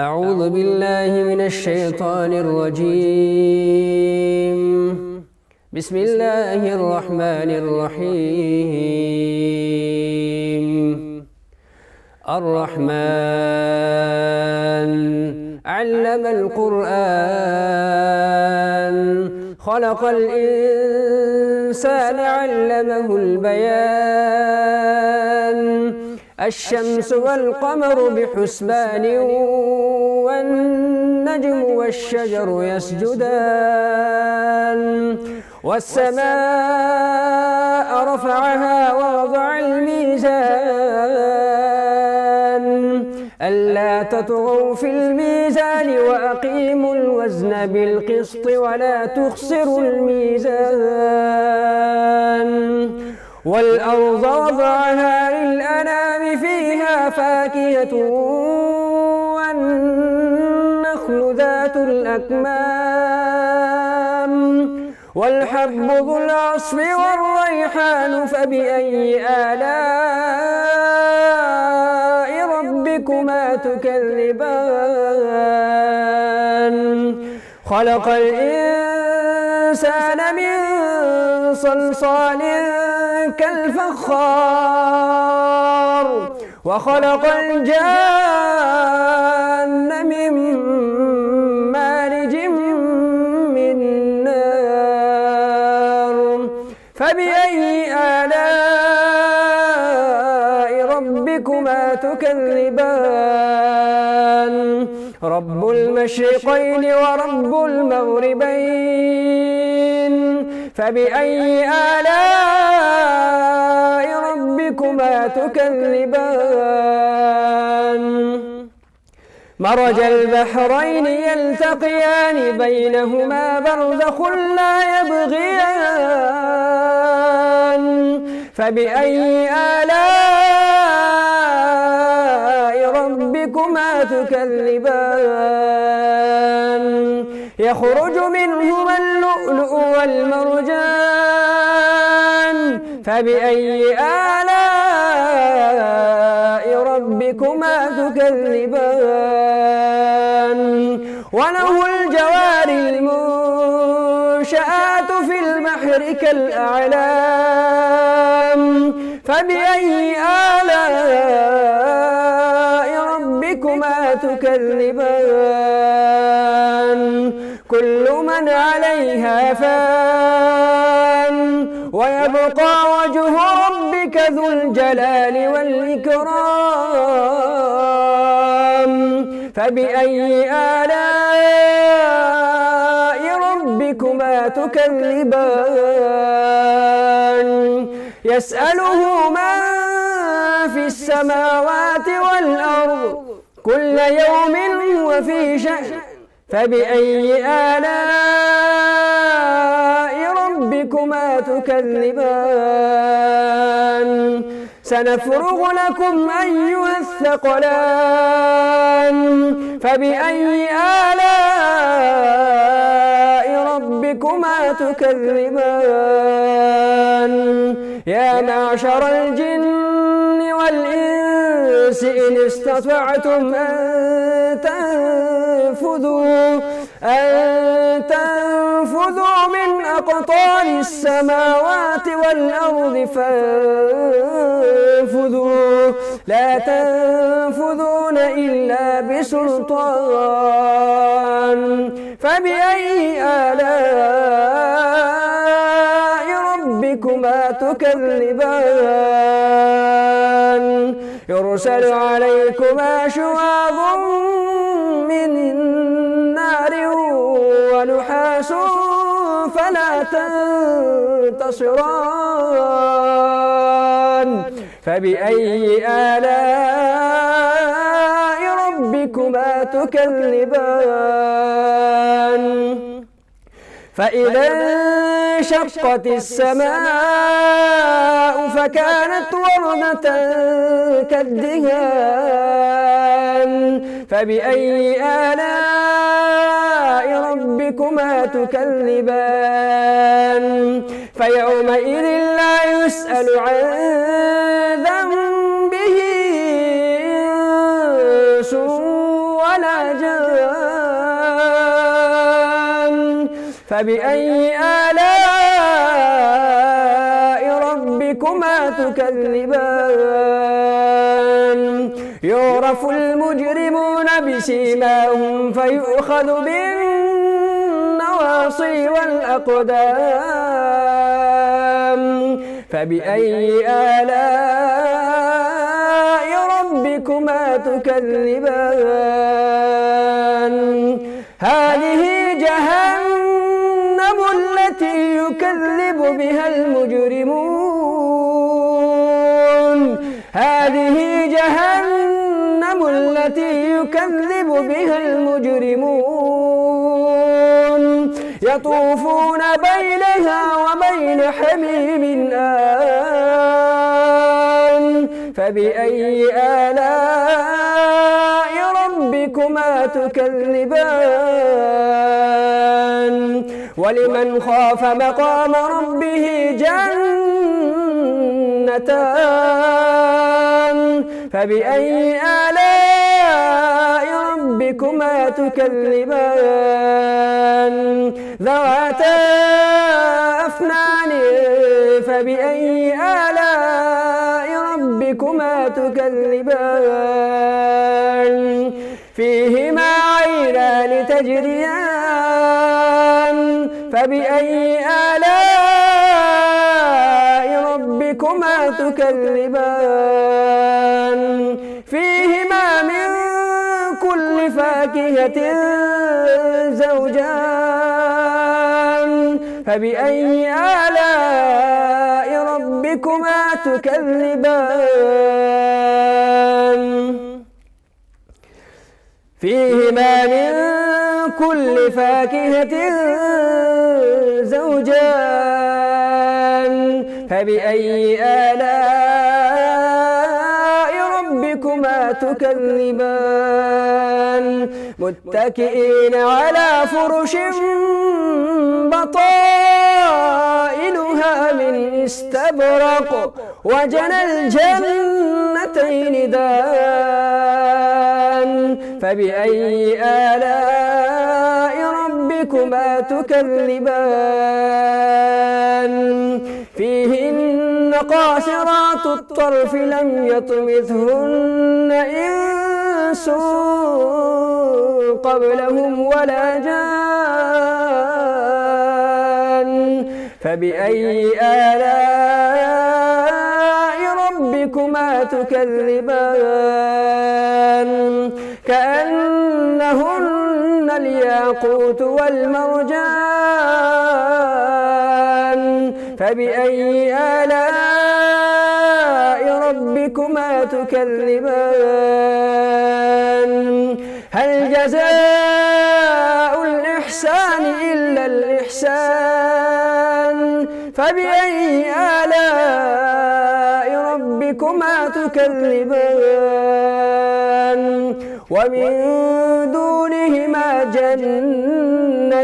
أعوذ بالله من الشيطان الرجيم. بسم الله الرحمن الرحيم. الرحمن علم القرآن خلق الإنسان علمه البيان. الشمس والقمر بحسبان والنجم والشجر يسجدان. والسماء رفعها ووضع الميزان ألا تطغوا في الميزان وأقيموا الوزن بالقسط ولا تخسروا الميزان. والأرض وضعها للأنام فيها فاكهة والنخل ذات الأكمام والحب ذو العصف والريحان. فبأي آلاء ربكما تكذبان؟ خلق الإنسان من صلصال كالفخار وخلق الجان من مارج من نار. فبأي آلاء ربكما تكذبان؟ رب المشرقين ورب المغربين. فبأي آلاء ربكما تكذبان؟ مرج البحرين يلتقيان بينهما برزخ لا يبغيان. فبأي آلاء ربكما تكذبان؟ يخرج منهما اللؤلؤ والمرجان. فبأي آلاء ربكما تكذبان؟ وله الجوار المنشآت في البحر كالأعلام. فبأي آلاء ربكما تكذبان؟ كل من عليها فان ويبقى وجه ربك ذو الجلال والإكرام. فبأي آلاء ربكما تكذبان؟ يسأله من في السماوات والأرض كل يوم هو في شأن. فبأي آلاء ربكما تكذبان؟ سنفرغ لكم أيها الثقلان. فبأي آلاء ربكما تكذبان؟ يا معشر الجن والإنس إن استطعتم أن تنفذوا من أقطار السماوات والأرض فانفذوا لا تنفذون إلا بسلطان. فبأي آلاء ربكما تكذبان؟ يرسل عليكما شواظ من نار ونحاس فلا تنتصران. فبأي آلاء ربكما تكذبان؟ فإذا انشقت السماء فكانت وردة كالدهان. فبأي آلاء ربكما تكذبان؟ فيومئذ لا يسأل عن ذنبه ولا جان فبأي آلاء ربكما تكذبان يعرف المجرمون بسيماهم فيؤخذ بالنواصي والأقدام فبأي آلاء ربكما تكذبان هذه جهنم التي يكذب بها المجرمون هذه جهنم التي يكذب بها المجرمون يطوفون بينها وبين حميم آن فبأي آلاء ربكما تكذبان ولمن خاف مقام ربه جنتان فبأي آلاء ربكما تكذبان ذواتا أفنان فبأي آلاء ربكما تكذبان فيهما عينان تجريان فبأي آلاء ربكما تكذبان فيهما من كل فاكهة زوجان فبأي آلاء ربكما تكذبان فيهما من كل فاكهة زوجان فبأي آلاء ربكما تكذبان متكئين على فرش بطائنها من استبرق وجنى الجنتين دان فبأي آلاء ربكما تكذبان فيهن قاصرات الطرف لم يطمثهن إنس قبلهم ولا جان فبأي آلاء ربكما تكذبان كأنهن الياقوت والمرجان فبأي آلاء ربكما تكذبان هل جزاء الإحسان إلا الإحسان فبأي آلاء ربكما تكذبان ومن دونهما جنتان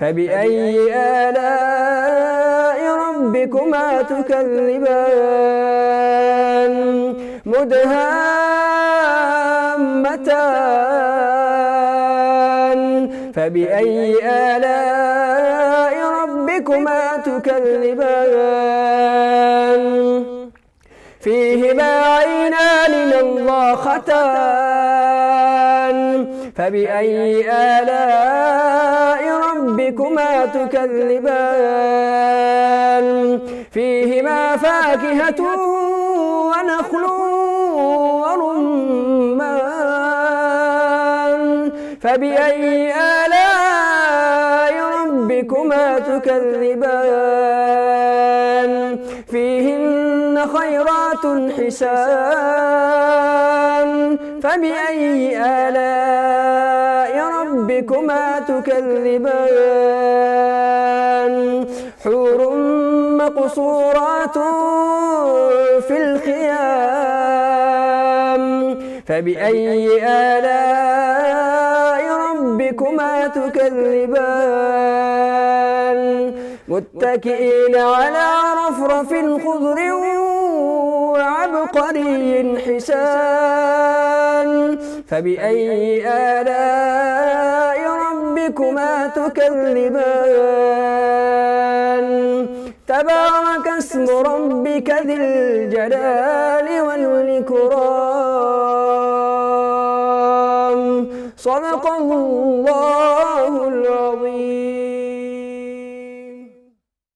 فبأي آلاء ربكما تكذبان مدهامتان فبأي آلاء ربكما تكذبان فيهما عينان نضاختان فبأي آلاء ربكما تكذبان فيهما فاكهة ونخل ورمان فبأي آلاء ربكما تكذبان فيهن خيرات حسان فبأي آلاء ربكما تكذبان حور مقصورات في الخيام فبأي آلاء ربكما تكذبان متكئين على رفرف خضر وعبقري حسان فبأي آلاء ربكما تكذبان تبارك اسم ربك ذي الجلال والإكرام صدق الله العظيم.